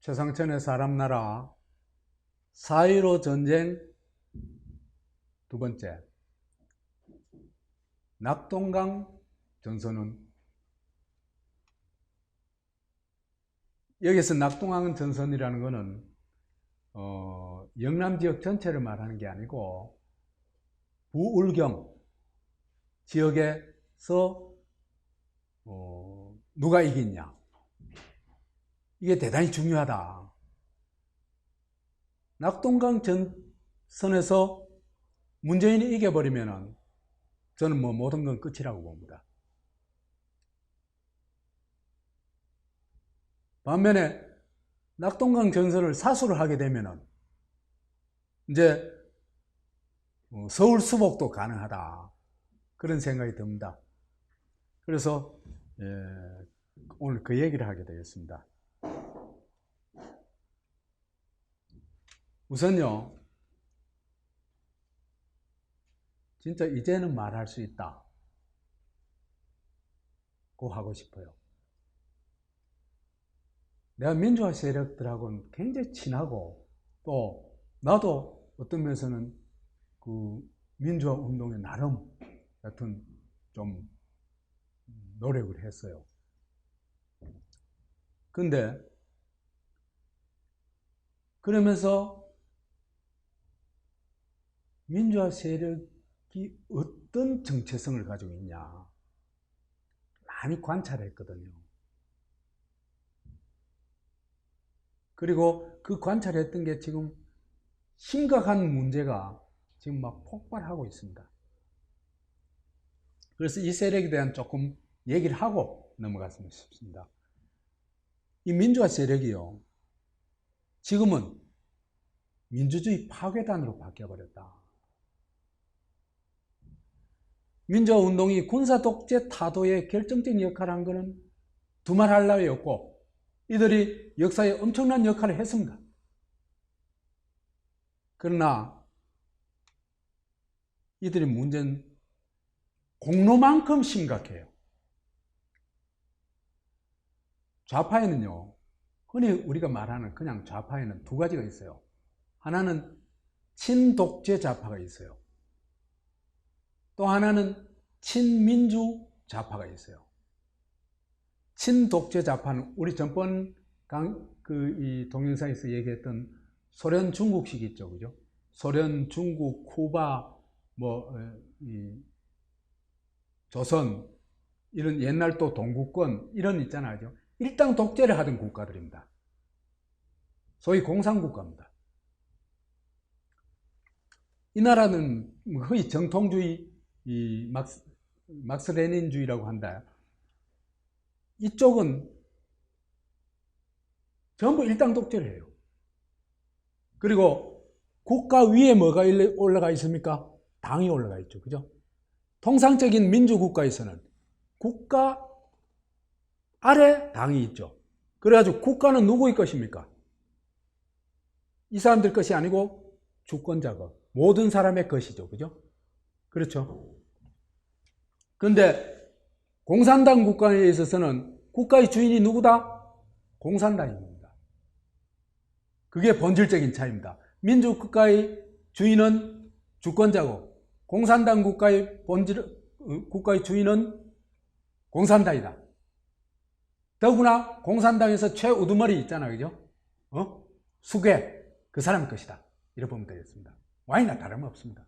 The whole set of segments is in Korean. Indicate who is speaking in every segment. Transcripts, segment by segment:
Speaker 1: 최상천의 사람나라 4.15 전쟁 두 번째 낙동강 전선은, 여기서 낙동강 전선이라는 것은 영남 지역 전체를 말하는 게 아니고 부울경 지역에서 누가 이겼냐, 이게 대단히 중요하다. 낙동강 전선에서 문재인이 이겨버리면은 저는 모든 건 끝이라고 봅니다. 반면에 낙동강 전선을 사수를 하게 되면은 이제 서울 수복도 가능하다, 그런 생각이 듭니다. 그래서 오늘 그 얘기를 하게 되겠습니다. 우선요, 진짜 이제는 말할 수 있다 고 하고 싶어요. 내가 민주화 세력들하고는 굉장히 친하고, 또 나도 어떤 면에서는 그 민주화 운동에 나름 같은 좀 노력을 했어요. 근데 그러면서 민주화 세력이 어떤 정체성을 가지고 있냐 많이 관찰했거든요. 그리고 그 관찰했던 게 지금 심각한 문제가 지금 막 폭발하고 있습니다. 그래서 이 세력에 대한 조금 얘기를 하고 넘어갔으면 싶습니다. 이 민주화 세력이요, 지금은 민주주의 파괴단으로 바뀌어버렸다. 민주화 운동이 군사 독재 타도에 결정적인 역할을 한 것은 두말할 나위 없고, 이들이 역사에 엄청난 역할을 했습니다. 그러나 이들의 문제는 공로만큼 심각해요. 좌파에는요, 흔히 우리가 말하는 그냥 좌파에는 두 가지가 있어요. 하나는 친독재 좌파가 있어요. 또 하나는 친민주 좌파가 있어요. 친독재 좌파는 우리 전번 이 동영상에서 얘기했던 소련 중국식 있죠, 그죠? 소련, 중국, 쿠바, 조선, 이런 옛날 또 동구권, 이런 있잖아요. 일당 독재를 하던 국가들입니다. 소위 공산국가입니다. 이 나라는 거의 정통주의, 막스 레닌주의라고 한다. 이쪽은 전부 일당 독재를 해요. 그리고 국가 위에 뭐가 올라가 있습니까? 당이 올라가 있죠, 그죠? 통상적인 민주국가에서는 국가 아래 당이 있죠. 그래가지고 국가는 누구의 것입니까? 이 사람들 것이 아니고 주권자가 모든 사람의 것이죠, 그죠? 그렇죠. 그런데 공산당 국가에 있어서는 국가의 주인이 누구다? 공산당입니다. 그게 본질적인 차이입니다. 민주국가의 주인은 주권자고, 공산당 국가의 국가의 주인은 공산당이다. 더구나 공산당에서 최우두머리 있잖아요, 그죠? 수괴, 그 사람의 것이다, 이렇게 보면 되겠습니다. 와이나 다름없습니다.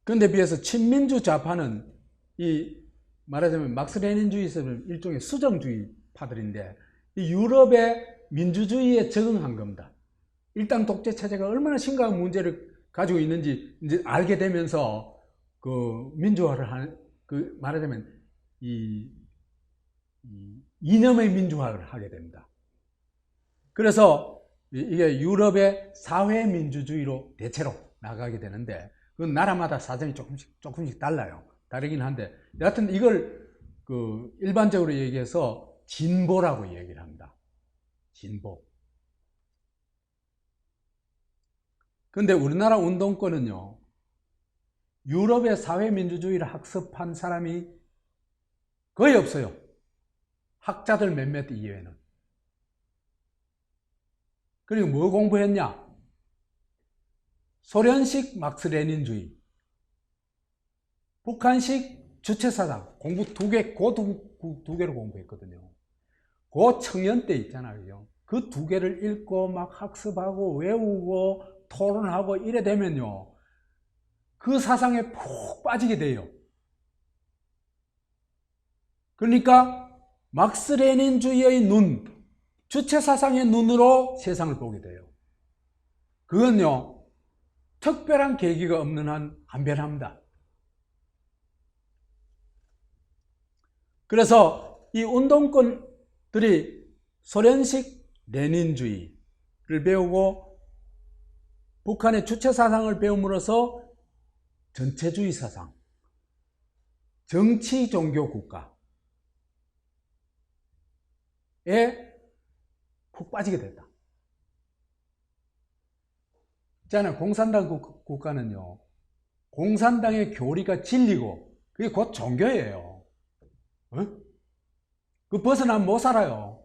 Speaker 1: 그런데 비해서 친민주 좌파는 말하자면 막스 레닌주의에서는 일종의 수정주의파들인데, 이 유럽의 민주주의에 적응한 겁니다. 일당 독재 체제가 얼마나 심각한 문제를 가지고 있는지 이제 알게 되면서 그 민주화를 말하자면 이념의 민주화를 하게 됩니다. 그래서 이게 유럽의 사회민주주의로 대체로 나가게 되는데, 그건 나라마다 사정이 조금씩 달라요. 다르긴 한데, 여하튼 이걸 일반적으로 얘기해서 진보라고 얘기를 합니다. 진보. 근데 우리나라 운동권은요, 유럽의 사회민주주의를 학습한 사람이 거의 없어요. 학자들 몇몇 이외에는. 그리고 뭐 공부했냐? 소련식 막스 레닌주의, 북한식 주체사상 공부 두 개, 두 개를 공부했거든요. 그 청년 때 있잖아요. 그 두 개를 읽고 막 학습하고 외우고 토론하고 이래 되면요, 그 사상에 푹 빠지게 돼요. 그러니까 막스 레닌주의의 눈, 주체사상의 눈으로 세상을 보게 돼요. 그건요, 특별한 계기가 없는 한 안 변합니다. 그래서 이 운동권들이 소련식 레닌주의를 배우고 북한의 주체사상을 배움으로써 전체주의 사상, 정치, 종교, 국가에 푹 빠지게 됐다. 있잖아요. 공산당 국가는요, 공산당의 교리가 진리고 그게 곧 종교예요. 어? 그 벗어나면 못 살아요.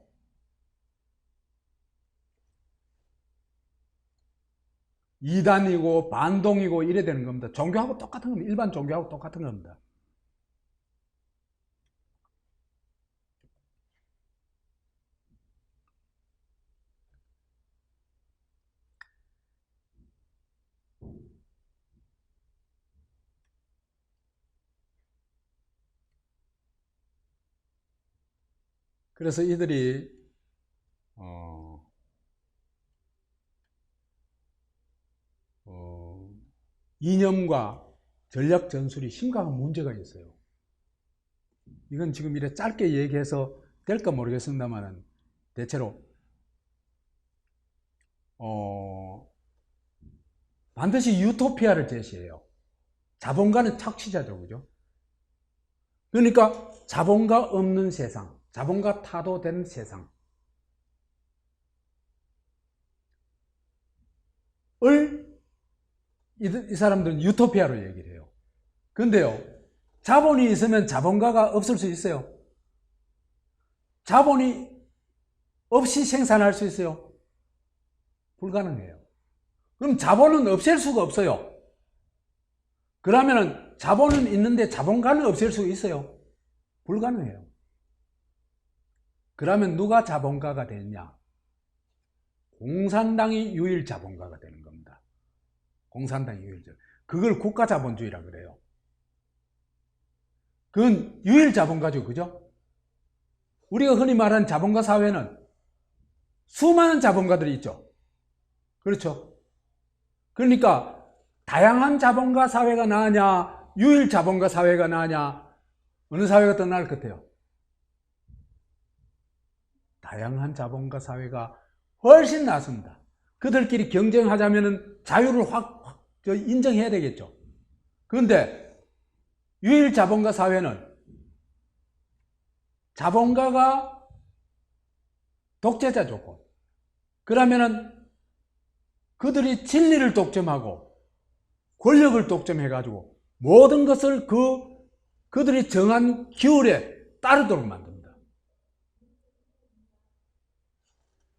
Speaker 1: 이단이고 반동이고 이래 되는 겁니다. 종교하고 똑같은 겁니다. 일반 종교하고 똑같은 겁니다. 그래서 이들이 이념과 전략 전술이 심각한 문제가 있어요. 이건 지금 이렇게 짧게 얘기해서 될까 모르겠습니다만 대체로 반드시 유토피아를 제시해요. 자본가는 착취자죠, 그죠? 그러니까 자본가 없는 세상, 자본가 타도된 세상을 이 사람들은 유토피아로 얘기를 해요. 근데요, 자본이 있으면 자본가가 없을 수 있어요. 자본이 없이 생산할 수 있어요. 불가능해요. 그럼 자본은 없앨 수가 없어요. 그러면은 자본은 있는데 자본가는 없앨 수 있어요. 불가능해요. 그러면 누가 자본가가 되느냐? 공산당이 유일 자본가가 되는 겁니다. 공산당이 유일 자본가. 그걸 국가자본주의라 그래요. 그건 유일 자본가죠, 그죠? 우리가 흔히 말하는 자본가 사회는 수많은 자본가들이 있죠. 그렇죠? 그러니까 다양한 자본가 사회가 나으냐, 유일 자본가 사회가 나으냐, 어느 사회가 더 나을 것 같아요? 다양한 자본가 사회가 훨씬 낫습니다. 그들끼리 경쟁하자면 자유를 확 인정해야 되겠죠. 그런데 유일 자본가 사회는 자본가가 독재자 조건, 그러면은 그들이 진리를 독점하고 권력을 독점해가지고 모든 것을 그들이 정한 기율에 따르도록 만듭니다.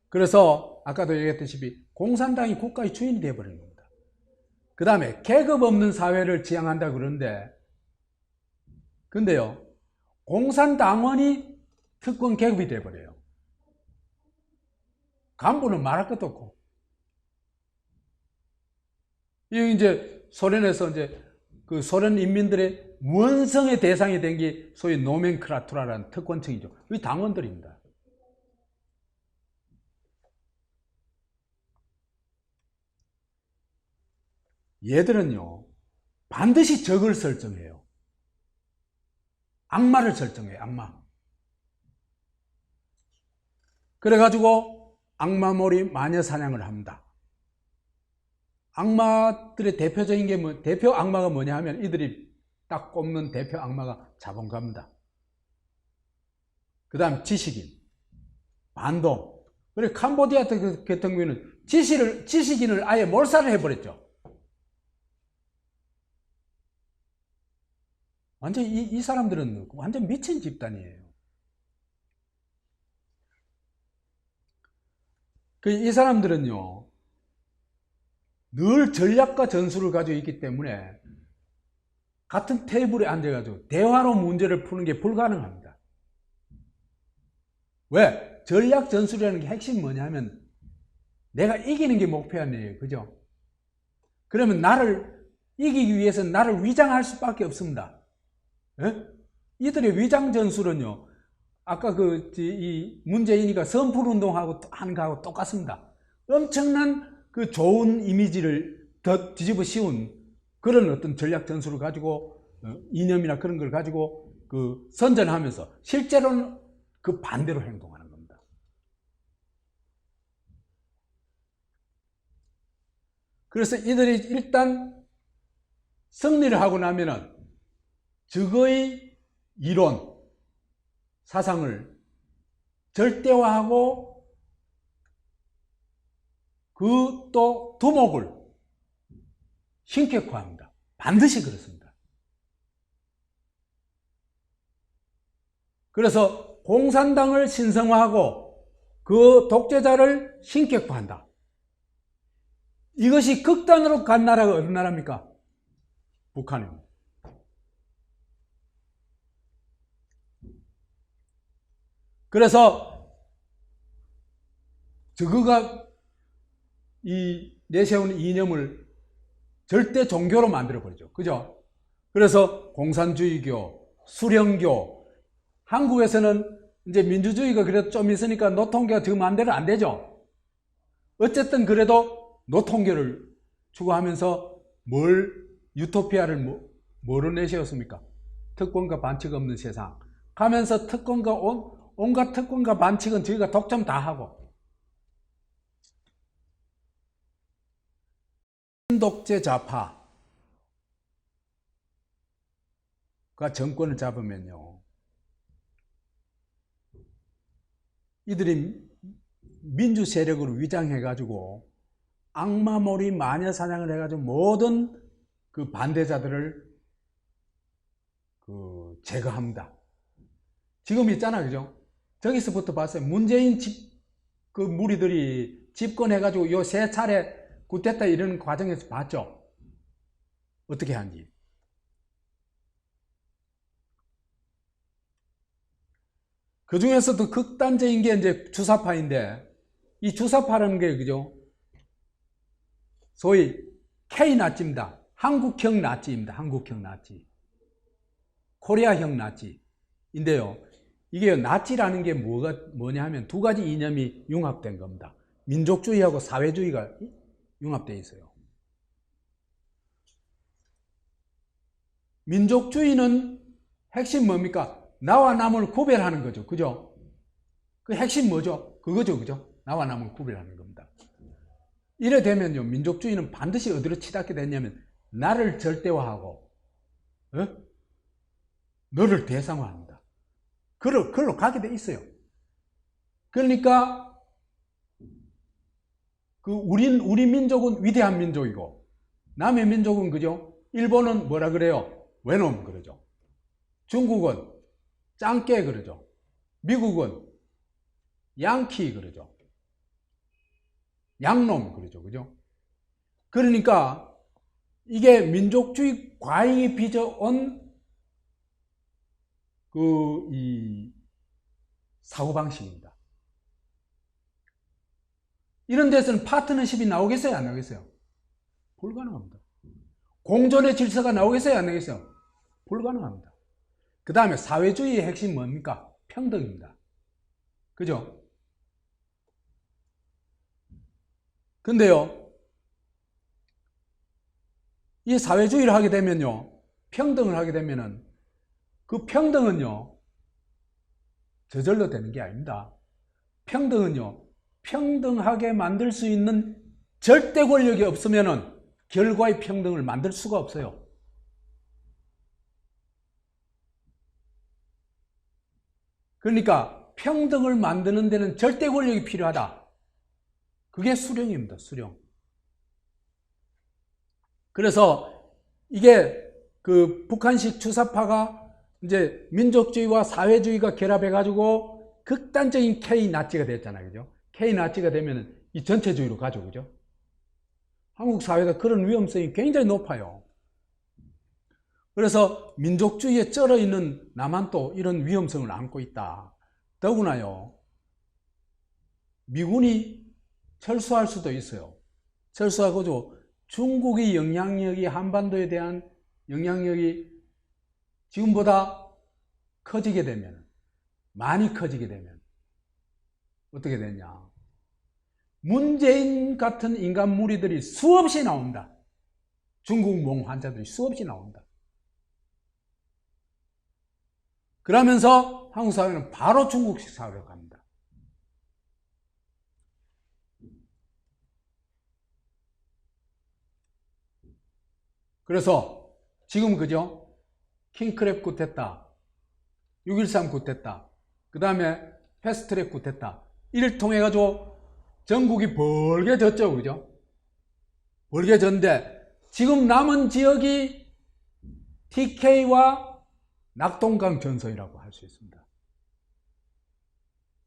Speaker 1: 그래서 아까도 얘기했다시피 공산당이 국가의 주인이 되어버리는 겁니다. 그 다음에 계급 없는 사회를 지향한다 그러는데, 근데요, 공산당원이 특권 계급이 되어버려요. 간부는 말할 것도 없고. 이 이제 소련에서 이제 그 소련 인민들의 원성의 대상이 된 게 소위 노멘크라투라라는 특권층이죠. 이 당원들입니다. 얘들은요, 반드시 적을 설정해요. 악마를 설정해요, 악마. 그래가지고 악마몰이 마녀 사냥을 합니다. 악마들의 대표적인 게 대표 악마가 뭐냐 하면 이들이 딱 꼽는 대표 악마가 자본가입니다. 그 다음 지식인, 반동. 그리고 캄보디아 같은 경우에는 지식인을 아예 몰살을 해버렸죠. 완전 이 사람들은 완전 미친 집단이에요. 이 사람들은요, 늘 전략과 전술을 가지고 있기 때문에 같은 테이블에 앉아가지고 대화로 문제를 푸는 게 불가능합니다. 왜? 전략 전술이라는 게 핵심이 뭐냐면 내가 이기는 게 목표 아니에요. 그죠? 그러면 나를 이기기 위해서는 나를 위장할 수밖에 없습니다. 예? 이들의 위장 전술은요, 아까 이 문재인이가 선풀 운동하고 하는 거하고 똑같습니다. 엄청난 그 좋은 이미지를 더 뒤집어 씌운 그런 어떤 전략 전술을 가지고 이념이나 그런 걸 가지고 그 선전하면서 실제로는 그 반대로 행동하는 겁니다. 그래서 이들이 일단 승리를 하고 나면은 적의 이론, 사상을 절대화하고 그 또 두목을 신격화합니다. 반드시 그렇습니다. 그래서 공산당을 신성화하고 그 독재자를 신격화한다. 이것이 극단으로 간 나라가 어느 나라입니까? 북한입니다. 그래서 저거가 이 내세운 이념을 절대 종교로 만들어버리죠. 그죠? 그래서 공산주의교, 수령교, 한국에서는 이제 민주주의가 그래도 좀 있으니까 노통교가 저 마음대로 안 되죠. 어쨌든 그래도 노통교를 추구하면서 유토피아를 뭐로 내세웠습니까? 특권과 반칙 없는 세상. 가면서 특권과 온갖 특권과 반칙은 저희가 독점 다 하고. 독재 좌파가 정권을 잡으면요, 이들이 민주 세력으로 위장해가지고 악마몰이 마녀 사냥을 해가지고 모든 그 반대자들을 제거합니다. 지금 있잖아, 그죠? 저기서부터 봤어요. 문재인 그 무리들이 집권해가지고 요 세 차례 굿됐다 이런 과정에서 봤죠? 어떻게 하는지. 그 중에서도 극단적인 게 이제 주사파인데, 이 주사파라는 게, 그죠? 소위 K나치입니다. 한국형 나치입니다. 한국형 나치. 코리아형 나치인데요. 이게 나치라는 게 뭐냐 하면 두 가지 이념이 융합된 겁니다. 민족주의하고 사회주의가 융합되어 있어요. 민족주의는 핵심 뭡니까? 나와 남을 구별하는 거죠. 그죠? 그 핵심 뭐죠? 그거죠. 그죠? 나와 남을 구별하는 겁니다. 이래 되면요, 민족주의는 반드시 어디로 치닫게 되냐면 나를 절대화하고 너를 대상화합니다. 그걸로 가게 돼 있어요. 그러니까 우리 민족은 위대한 민족이고 남의 민족은, 그죠? 일본은 뭐라 그래요? 외놈 그러죠. 중국은 짱깨 그러죠. 미국은 양키 그러죠. 양놈 그러죠. 그죠? 그러니까 이게 민족주의 과잉이 빚어온 이 사고방식입니다. 이런 데서는 파트너십이 나오겠어요? 안 나오겠어요? 불가능합니다. 공존의 질서가 나오겠어요? 안 나오겠어요? 불가능합니다. 그 다음에 사회주의의 핵심이 뭡니까? 평등입니다. 그죠? 근데요, 이 사회주의를 하게 되면요, 평등을 하게 되면은 그 평등은요, 저절로 되는 게 아닙니다. 평등은요, 평등하게 만들 수 있는 절대 권력이 없으면은 결과의 평등을 만들 수가 없어요. 그러니까 평등을 만드는 데는 절대 권력이 필요하다. 그게 수령입니다. 수령. 그래서 이게 그 북한식 주사파가 이제 민족주의와 사회주의가 결합해가지고 극단적인 K 나치가 됐잖아요. 그죠? K 나치가 되면은 이 전체주의로 가죠. 그죠? 한국 사회가 그런 위험성이 굉장히 높아요. 그래서 민족주의에 쩔어 있는 남한도 이런 위험성을 안고 있다. 더구나요, 미군이 철수할 수도 있어요. 철수하고도 중국의 영향력이, 한반도에 대한 영향력이 지금보다 커지게 되면, 많이 커지게 되면 어떻게 되냐, 문재인 같은 인간 무리들이 수없이 나온다. 중국몽 환자들이 수없이 나온다. 그러면서 한국 사회는 바로 중국식 사회로 갑니다. 그래서 지금 그죠? 킹크랩 굿했다, 6.13 굿했다, 그 다음에 패스트트랙 굿했다, 이를 통해 가지고 전국이 벌게졌죠. 그죠? 벌게졌는데 지금 남은 지역이 TK와 낙동강 전선이라고 할 수 있습니다.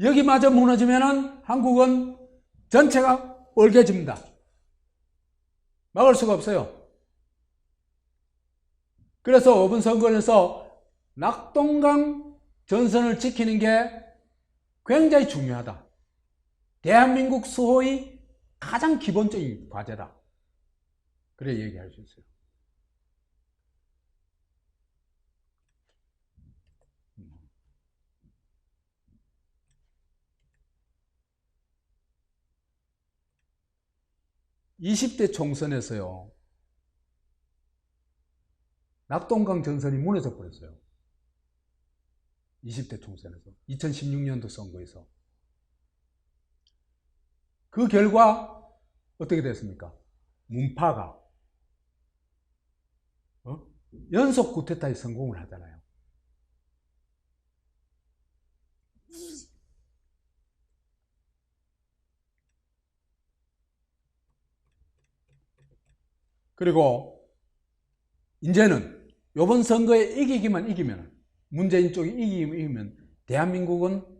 Speaker 1: 여기마저 무너지면은 한국은 전체가 얼개집니다. 막을 수가 없어요. 그래서 5번 선거에서 낙동강 전선을 지키는 게 굉장히 중요하다. 대한민국 수호의 가장 기본적인 과제다. 그래 얘기할 수 있어요. (20대) 총선에서요, 낙동강 전선이 무너져 버렸어요. 20대 총선에서, 2016년도 선거에서. 그 결과 어떻게 됐습니까? 문파가 연속 쿠데타에 성공을 하잖아요. 그리고 이제는 이번 선거에 이기면, 문재인 쪽이 이기면 대한민국은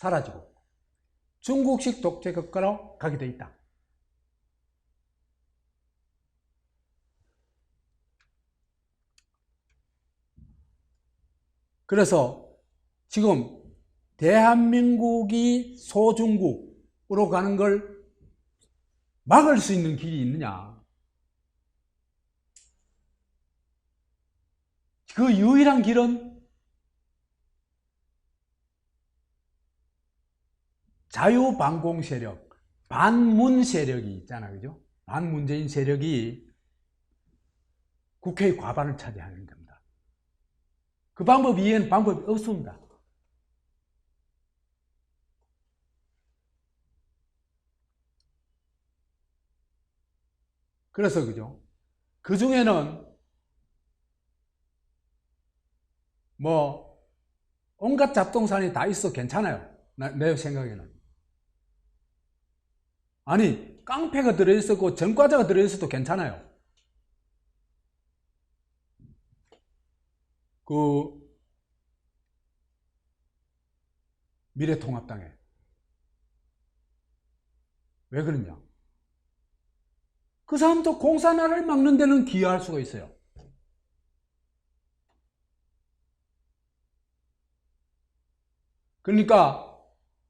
Speaker 1: 사라지고 중국식 독재 국가로 가게 돼 있다. 그래서 지금 대한민국이 소중국으로 가는 걸 막을 수 있는 길이 있느냐? 그 유일한 길은 자유반공 세력, 반문 세력이 있잖아요. 그죠? 반문재인 세력이 국회의 과반을 차지하는 겁니다. 그 방법 이외에는 방법이 없습니다. 그래서 그죠? 그 중에는 뭐 온갖 잡동사니 다 있어 괜찮아요. 내 생각에는. 아니 깡패가 들어있었고 전과자가 들어있어도 괜찮아요. 그 미래통합당에. 왜 그러냐? 그 사람도 공산화를 막는 데는 기여할 수가 있어요. 그러니까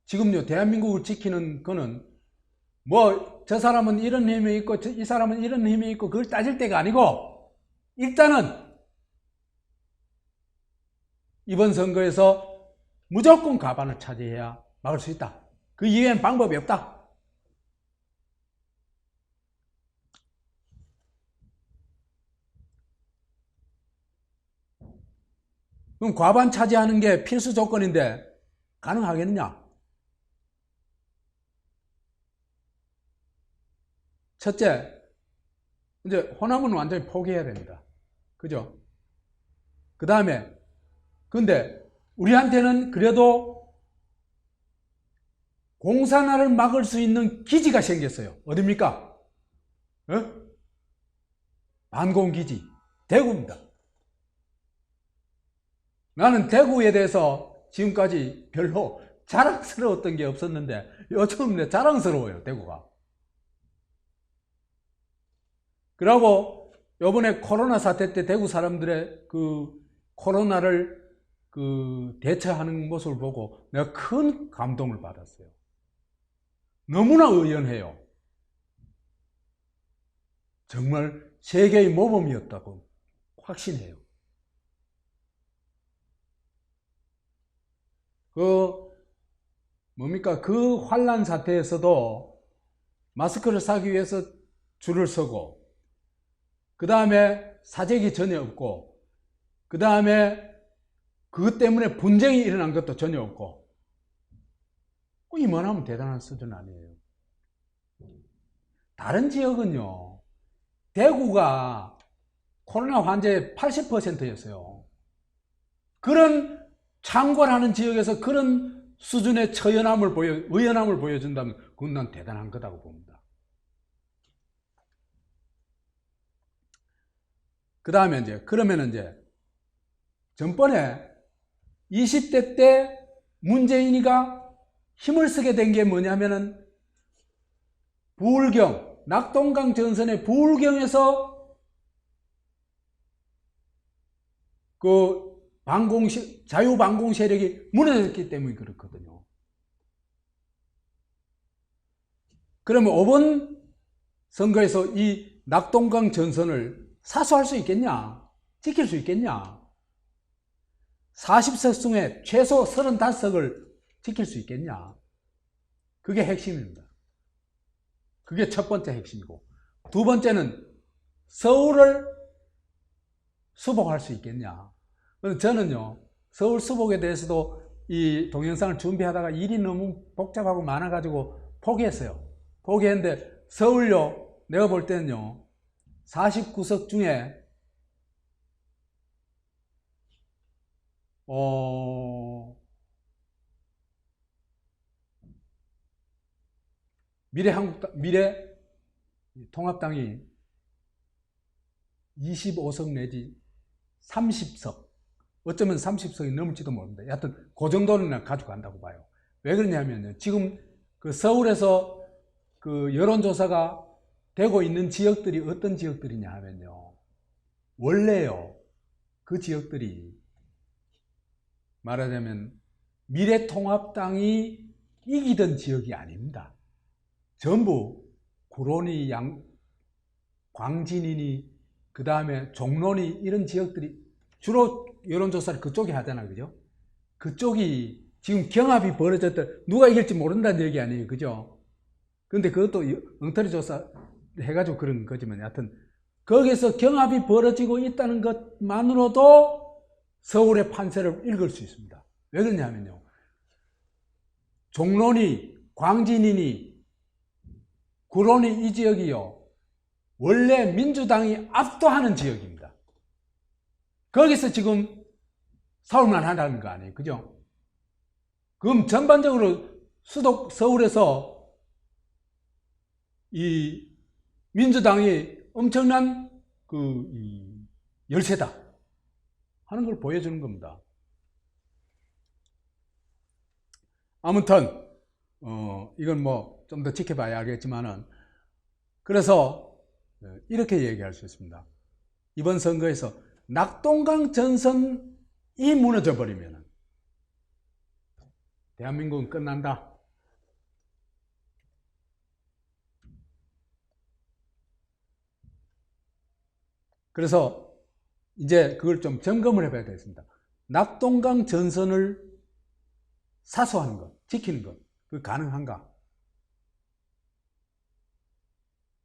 Speaker 1: 지금요 대한민국을 지키는 거는 뭐 저 사람은 이런 힘이 있고 이 사람은 이런 힘이 있고 그걸 따질 때가 아니고 일단은 이번 선거에서 무조건 과반을 차지해야 막을 수 있다. 그 이외엔 방법이 없다. 그럼 과반 차지하는 게 필수 조건인데 가능하겠느냐? 첫째, 이제 호남은 완전히 포기해야 됩니다. 그죠? 그 다음에, 근데 우리한테는 그래도 공산화를 막을 수 있는 기지가 생겼어요. 어딥니까? 반공기지. 대구입니다. 나는 대구에 대해서 지금까지 별로 자랑스러웠던 게 없었는데 요즘 자랑스러워요, 대구가. 그리고 요번에 코로나 사태 때 대구 사람들의 그 코로나를 대처하는 모습을 보고 내가 큰 감동을 받았어요. 너무나 의연해요. 정말 세계의 모범이었다고 확신해요. 그 환난 사태에서도 마스크를 사기 위해서 줄을 서고, 그 다음에 사재기 전혀 없고, 그 다음에 그것 때문에 분쟁이 일어난 것도 전혀 없고, 이만하면 대단한 수준 아니에요. 다른 지역은요, 대구가 코로나 환자의 80%였어요. 그런 창궐하는 지역에서 그런 수준의 의연함을 보여준다면 그건 난 대단한 거라고 봅니다. 그 다음에 그러면 전번에 20대 때 문재인이가 힘을 쓰게 된 게 뭐냐면은 부울경, 낙동강 전선의 부울경에서 자유반공 세력이 무너졌기 때문에 그렇거든요. 그러면 이번 선거에서 이 낙동강 전선을 사수할 수 있겠냐? 지킬 수 있겠냐? 40석 중에 최소 35석을 지킬 수 있겠냐? 그게 핵심입니다. 그게 첫 번째 핵심이고, 두 번째는 서울을 수복할 수 있겠냐? 저는요, 서울 수복에 대해서도 이 동영상을 준비하다가 일이 너무 복잡하고 많아가지고 포기했는데, 서울요, 내가 볼 때는요, 49석 중에, 미래통합당이 25석 내지 30석, 어쩌면 30석이 넘을지도 모릅니다. 여하튼 그 정도는 가져간다고 봐요. 왜 그러냐면요, 지금 서울에서 여론조사가 되고 있는 지역들이 어떤 지역들이냐 하면요, 원래요, 그 지역들이 말하자면 미래통합당이 이기던 지역이 아닙니다. 전부 구론이, 광진이니, 그 다음에 종론이, 이런 지역들이 주로 여론조사를 그쪽에 하잖아요. 그죠? 그쪽이 지금 경합이 벌어졌다, 누가 이길지 모른다는 얘기 아니에요. 그죠? 근데 그것도 엉터리 조사 해가지고 그런 거지만, 여하튼 거기서 경합이 벌어지고 있다는 것만으로도 서울의 판세를 읽을 수 있습니다. 왜 그러냐면요, 종론이, 광진이니, 구론이, 이 지역이요, 원래 민주당이 압도하는 지역입니다. 거기서 지금 싸울만 하다는 거 아니에요. 그죠? 그럼 전반적으로 서울에서 이 민주당이 엄청난 열세다 하는 걸 보여주는 겁니다. 아무튼 이건 뭐 좀 더 지켜봐야 알겠지만은, 그래서 이렇게 얘기할 수 있습니다. 이번 선거에서 낙동강 전선이 무너져 버리면 대한민국은 끝난다. 그래서 이제 그걸 좀 점검을 해봐야 되겠습니다. 낙동강 전선을 사수하는 것, 지키는 것, 그 가능한가?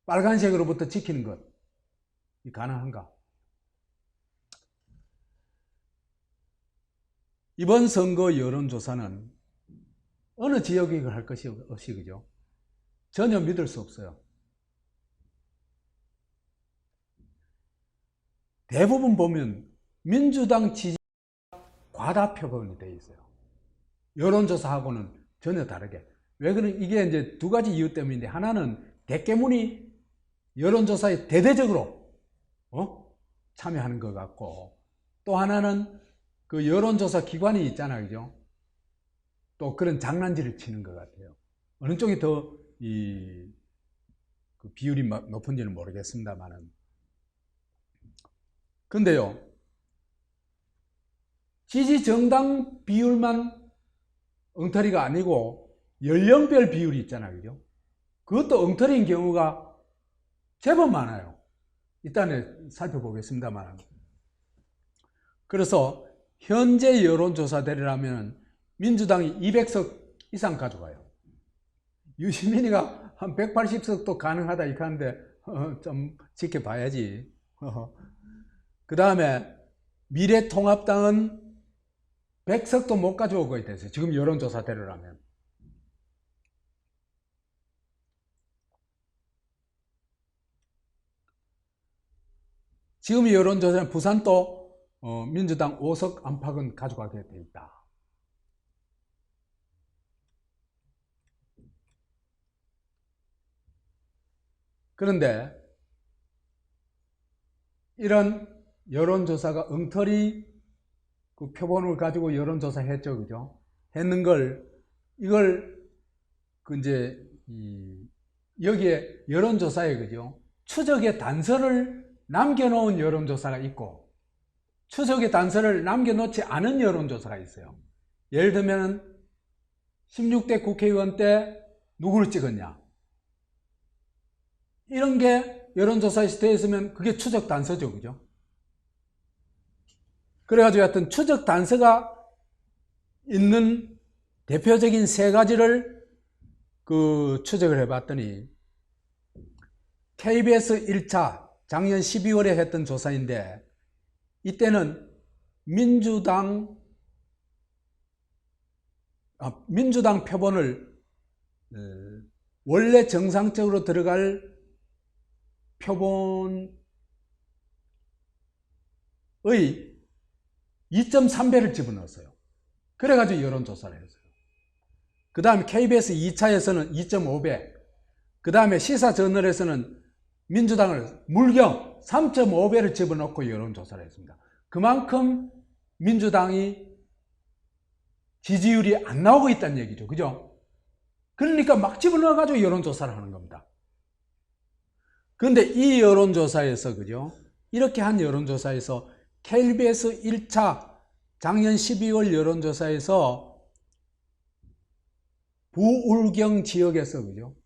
Speaker 1: 빨간색으로부터 지키는 것, 가능한가? 이번 선거 여론조사는 어느 지역이 이걸 할 것이 없이, 그죠? 전혀 믿을 수 없어요. 대부분 보면 민주당 지지가 과다표본이 되어 있어요. 여론조사하고는 전혀 다르게. 왜 그런, 이게 이제 두 가지 이유 때문인데, 하나는 대깨문이 여론조사에 대대적으로 참여하는 것 같고, 또 하나는 그 여론조사 기관이 있잖아요. 그죠? 또 그런 장난질을 치는 것 같아요. 어느 쪽이 더 그 비율이 높은지는 모르겠습니다만은. 근데요, 지지 정당 비율만 엉터리가 아니고 연령별 비율이 있잖아요. 그죠? 그것도 엉터리인 경우가 제법 많아요. 일단은 살펴보겠습니다만. 그래서 현재 여론조사대로라면 민주당이 200석 이상 가져가요. 유시민이가 한 180석도 가능하다 이렇게 하는데 좀 지켜봐야지. 그 다음에 미래통합당은 100석도 못 가져오고 있어요. 지금 여론조사대로라면. 지금 여론조사는 부산도 민주당 5석 안팎은 가져가게 돼 있다. 그런데 이런 여론조사가 엉터리 그 표본을 가지고 여론조사 했죠. 그죠? 했는 걸, 이걸 이제 여기에 여론조사에 그죠? 추적의 단서를 남겨놓은 여론조사가 있고 추적의 단서를 남겨놓지 않은 여론조사가 있어요. 예를 들면 16대 국회의원 때 누구를 찍었냐, 이런 게 여론조사에 되어 있으면 그게 추적 단서죠. 그죠? 그래가지고 하여튼 추적 단서가 있는 대표적인 세 가지를 그 추적을 해봤더니 KBS 1차 작년 12월에 했던 조사인데 이때는 민주당 표본을 원래 정상적으로 들어갈 표본의 2.3배를 집어넣었어요. 그래가지고 여론조사를 했어요. 그 다음에 KBS 2차에서는 2.5배, 그 다음에 시사저널에서는 민주당을 물경 3.5배를 집어넣고 여론조사를 했습니다. 그만큼 민주당이 지지율이 안 나오고 있다는 얘기죠. 그죠? 그러니까 막 집어넣어가지고 여론조사를 하는 겁니다. 그런데 이 여론조사에서, 그죠? 이렇게 한 여론조사에서 KBS 1차 작년 12월 여론조사에서 부울경 지역에서, 그죠?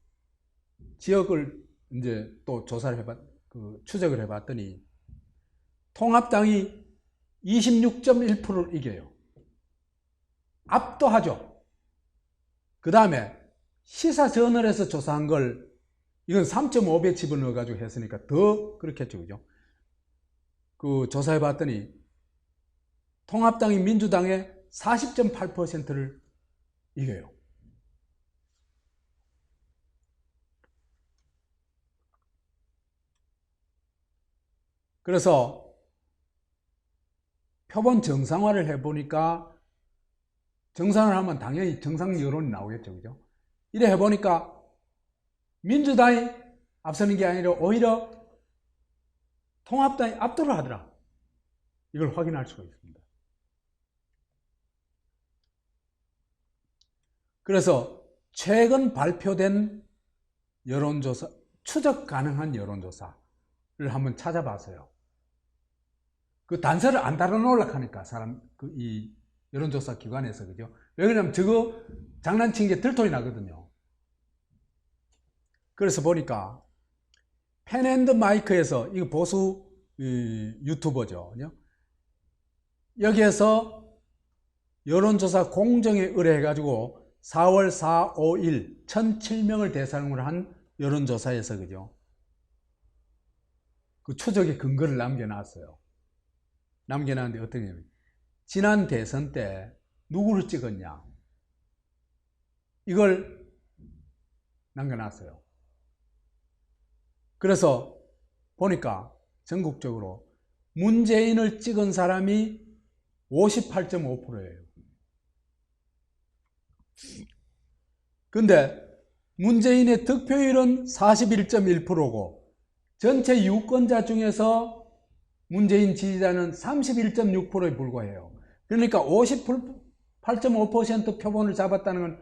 Speaker 1: 지역을 이제 또 조사를 추적을 해봤더니 통합당이 26.1%를 이겨요. 압도하죠. 그 다음에 시사저널에서 조사한 걸 이건 3.5배 집어넣어가지고 했으니까 더 그렇겠죠. 그죠? 그 조사해봤더니 통합당이 민주당의 40.8%를 이겨요. 그래서 표본 정상화를 해보니까 정상을 하면 당연히 정상 여론이 나오겠죠. 그죠? 이래 해보니까 민주당이 앞서는 게 아니라 오히려 통합당이 압도를 하더라. 이걸 확인할 수가 있습니다. 그래서 최근 발표된 여론조사, 추적 가능한 여론조사를 한번 찾아봤어요. 그 단서를 안 달아놓으려고 하니까 이 여론조사 기관에서. 그죠? 왜 그러냐면 저거 장난친 게 들통이 나거든요. 그래서 보니까 펜앤드마이크에서, 이거 보수 유튜버죠. 그죠? 여기에서 여론조사 공정에 의뢰해가지고 4월 4, 5일 1007명을 대상으로 한 여론조사에서, 그죠? 그 추적의 근거를 남겨놨어요. 남겨놨는데 어떻게 하냐면 지난 대선 때 누구를 찍었냐, 이걸 남겨놨어요. 그래서 보니까 전국적으로 문재인을 찍은 사람이 58.5%예요. 근데 문재인의 득표율은 41.1%고 전체 유권자 중에서 문재인 지지자는 31.6%에 불과해요. 그러니까 8.5% 표본을 잡았다는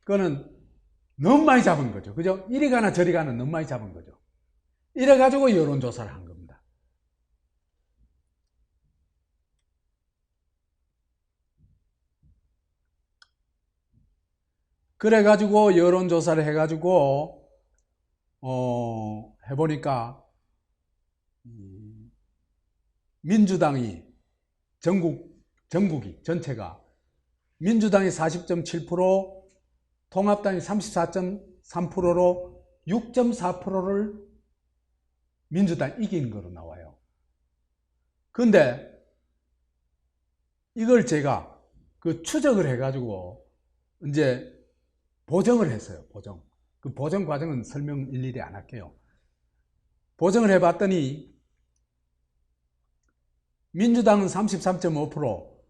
Speaker 1: 거는 너무 많이 잡은 거죠. 그죠? 이리 가나 저리 가나 너무 많이 잡은 거죠. 이래가지고 여론조사를 한 겁니다. 그래가지고 여론조사를 해가지고 해보니까 민주당이 전국이 전체가 민주당이 40.7%, 통합당이 34.3%로 6.4%를 민주당이 이긴 거로 나와요. 근데 이걸 제가 그 추적을 해가지고 이제 보정을 했어요. 그 보정 과정은 설명 일일이 안 할게요. 보정을 해봤더니 민주당은 33.5%,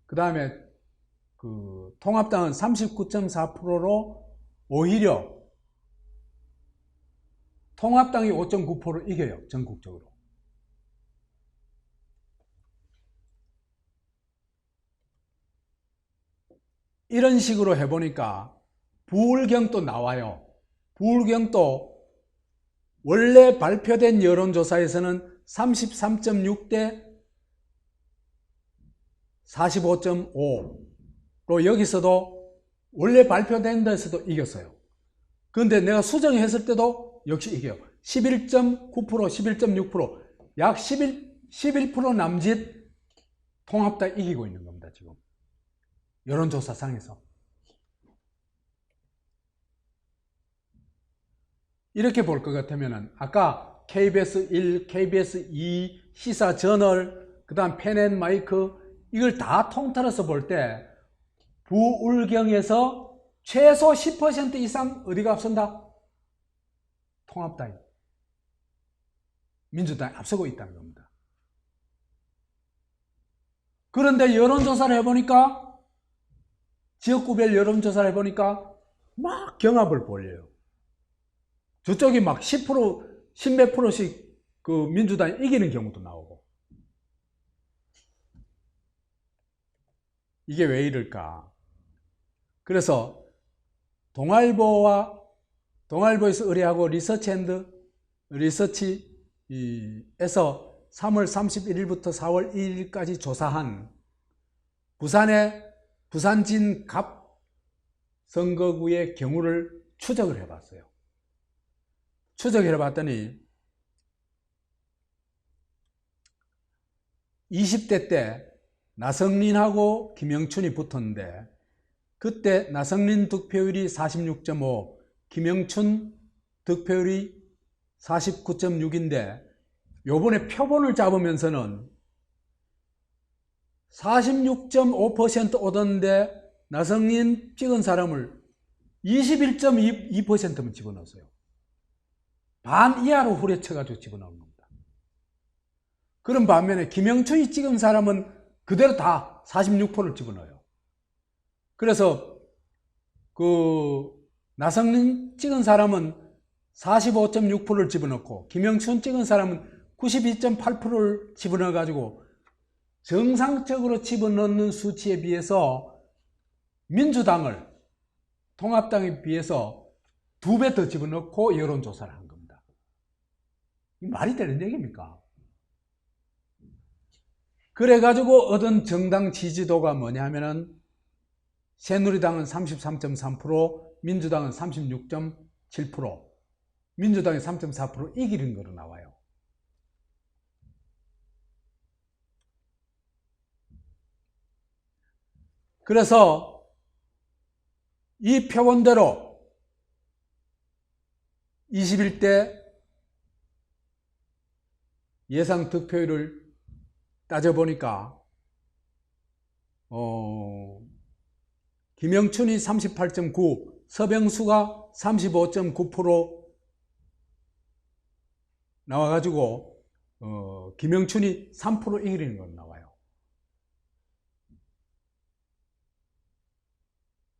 Speaker 1: 그 다음에 그 통합당은 39.4%로 오히려 통합당이 5.9%를 이겨요. 전국적으로. 이런 식으로 해보니까 부울경도 나와요. 부울경도 원래 발표된 여론조사에서는 33.6대 45.5로 여기서도 원래 발표된 데서도 이겼어요. 그런데 내가 수정했을 때도 역시 이겨요. 11.9%, 11.6%, 약 11% 남짓 통합당 이기고 있는 겁니다. 지금 여론조사상에서. 이렇게 볼 것 같으면 아까 KBS 1, KBS 2, 시사저널, 그 다음 펜앤마이크 이걸 다 통틀어서 볼 때 부울경에서 최소 10% 이상 어디가 앞선다? 통합당이, 민주당이 앞서고 있다는 겁니다. 그런데 여론조사를 해보니까, 지역구별 여론조사를 해보니까 막 경합을 벌여요. 저쪽이 막 10%, 10몇 프로씩 그 민주당이 이기는 경우도 나오고. 이게 왜 이럴까? 그래서 동아일보에서 의뢰하고 리서치에서 3월 31일부터 4월 1일까지 조사한 부산진 갑 선거구의 경우를 추적을 해봤어요. 추적을 해봤더니 20대 때 나성린하고 김영춘이 붙었는데 그때 나성린 득표율이 46.5, 김영춘 득표율이 49.6인데 요번에 표본을 잡으면서는 46.5% 얻었는데 나성린 찍은 사람을 21.2%만 집어넣었어요. 반 이하로 후려쳐가지고 집어넣은 겁니다. 그런 반면에 김영춘이 찍은 사람은 그대로 다 46%를 집어넣어요. 그래서 그 나성린 찍은 사람은 45.6%를 집어넣고 김영춘 찍은 사람은 92.8%를 집어넣어가지고 정상적으로 집어넣는 수치에 비해서 민주당을 통합당에 비해서 2배 더 집어넣고 여론조사를 한 겁니다. 이 말이 되는 얘기입니까? 그래가지고 얻은 정당 지지도가 뭐냐면은 새누리당은 33.3%, 민주당은 36.7%, 민주당이 3.4% 이기는 거로 나와요. 그래서 이 표본대로 21대 예상 득표율을 따져보니까 김영춘이 38.9, 서병수가 35.9% 나와가지고 김영춘이 3% 이기는 건 나와요.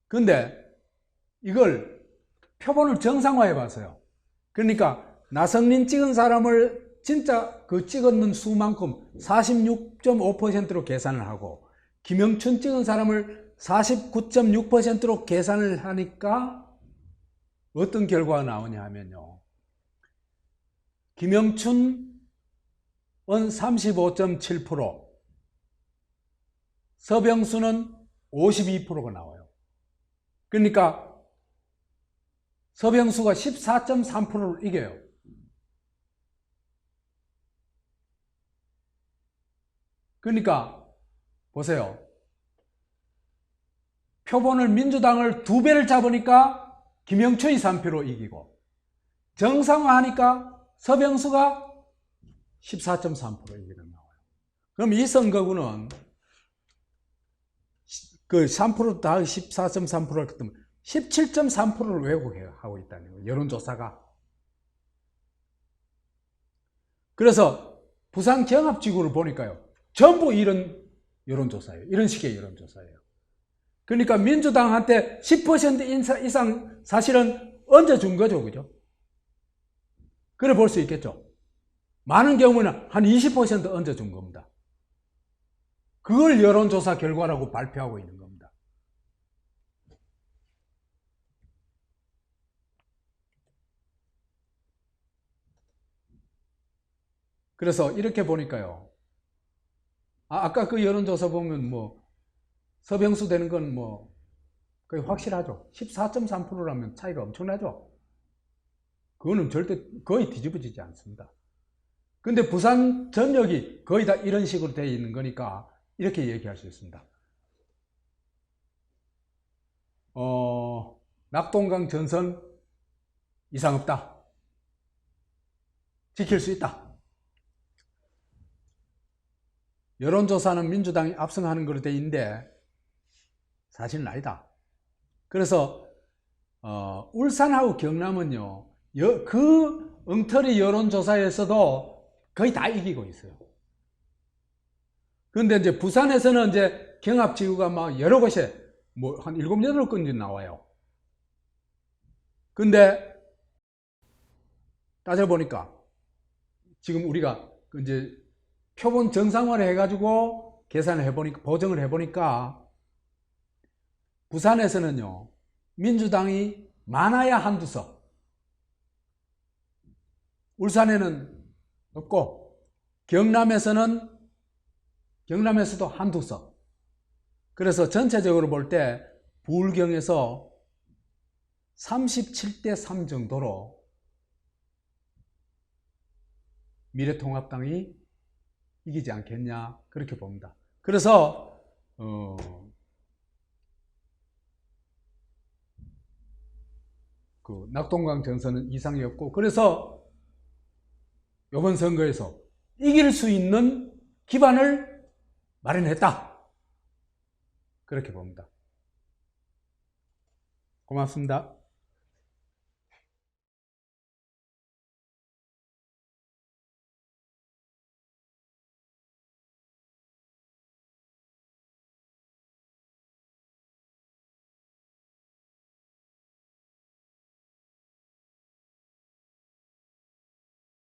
Speaker 1: 근데 이걸 표본을 정상화해 봤어요. 그러니까 나성린 찍은 사람을 진짜 그 찍었는 수만큼 46.5%로 계산을 하고 김영춘 찍은 사람을 49.6%로 계산을 하니까 어떤 결과가 나오냐 하면요. 김영춘은 35.7%, 서병수는 52%가 나와요. 그러니까 서병수가 14.3%를 이겨요. 그러니까 보세요. 표본을 민주당을 2배를 잡으니까 김영춘이 3표로 이기고, 정상화하니까 서병수가 14.3% 이기는 나와요. 그럼 이 선거구는 그 3% 더하기 14.3%를 그때면 17.3%를 왜곡하고 있다는 거예요. 여론조사가. 그래서 부산 경합지구를 보니까요. 전부 이런 여론조사예요. 이런 식의 여론조사예요. 그러니까 민주당한테 10% 이상 사실은 얹어준 거죠. 그죠? 그래 볼 수 있겠죠. 많은 경우는 한 20% 얹어준 겁니다. 그걸 여론조사 결과라고 발표하고 있는 겁니다. 그래서 이렇게 보니까요. 아까 그 여론조사 보면 뭐 서병수 되는 건 뭐 거의 확실하죠. 14.3%라면 차이가 엄청나죠. 그거는 절대 거의 뒤집어지지 않습니다. 근데 부산 전역이 거의 다 이런 식으로 되어 있는 거니까 이렇게 얘기할 수 있습니다. 낙동강 전선 이상 없다. 지킬 수 있다. 여론조사는 민주당이 압승하는 걸로 되어 있는데 사실은 아니다. 그래서 울산하고 경남은요. 그 엉터리 여론조사에서도 거의 다 이기고 있어요. 그런데 이제 부산에서는 이제 경합지구가 막 여러 곳에 뭐 한 7, 8건이 나와요. 근데 따져보니까 지금 우리가 이제 표본 정상화를 해가지고 계산을 해보니까, 보정을 해보니까 부산에서는요, 민주당이 많아야 한두 석, 울산에는 없고, 경남에서도 한두 석. 그래서 전체적으로 볼 때 부울경에서 37대 3 정도로 미래통합당이 이기지 않겠냐, 그렇게 봅니다. 그래서 그 낙동강 전선은 이상이 없고, 그래서 이번 선거에서 이길 수 있는 기반을 마련했다, 그렇게 봅니다. 고맙습니다.